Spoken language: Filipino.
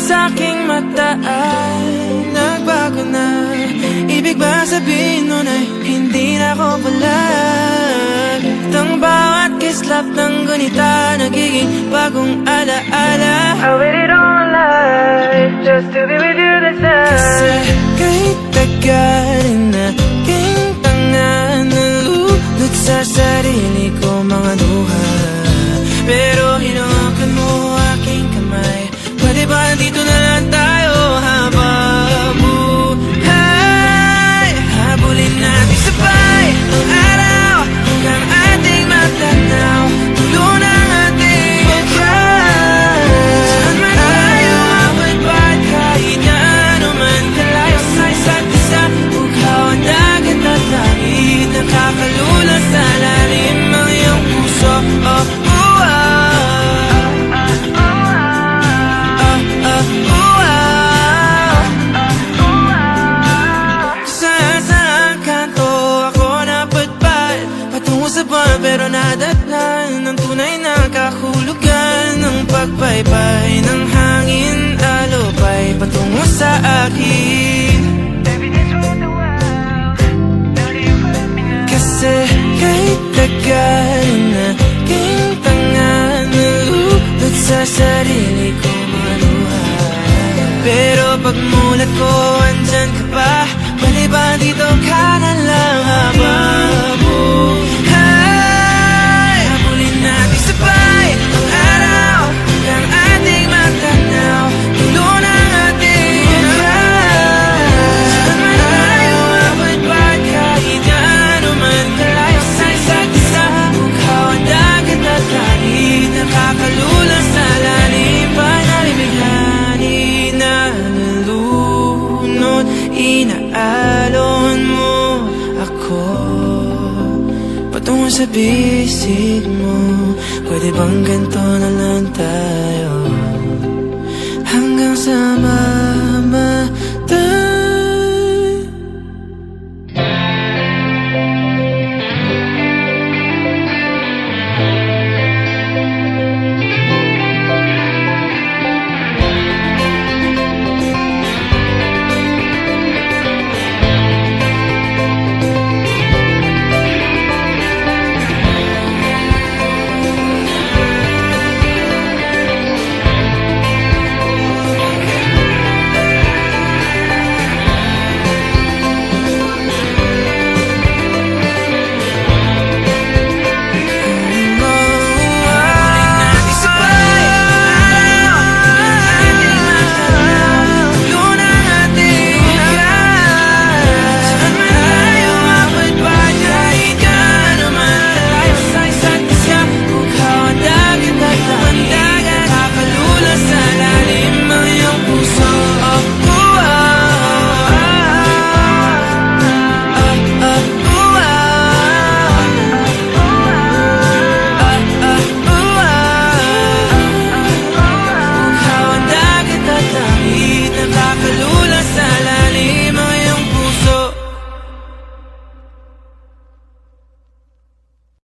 sa'king mata ay nagbago na. Ibig ba sabihin nun ay hindi na ako palag? Itang bawat kislap ng gunita nagiging bagong alaala. I waited all my life just to be with you this time. Kasi kahit tagal na king tanga, nalulot sa sarili ko mga luha. Pero hinawakan mo aking kamay. Pwede ba dito na lang tayo habang buhay? Habulin natin sabay ang araw hanggang ating matanaw. Tulo ng ating pagkay. Saan man tayo mapagpad, kahit na ano man kalayo sa isa't isa. Ughaw ang dagat at langit, nakakalula sa lalim ang iyong puso. Pero nadatnan ng tunay na kahulugan ng pagpaypay ng hangin, alupay patungo sa akin. Kasi kahit tagal na king tanga, nalulot sa sarili ko mga luha. Pero pagmulat ko, andyan ka pa. Pwede ba dito ka na lang habang inaalon mo ako patungo sa bisig mo. Pwede bang ganito na lang tayo hanggang sa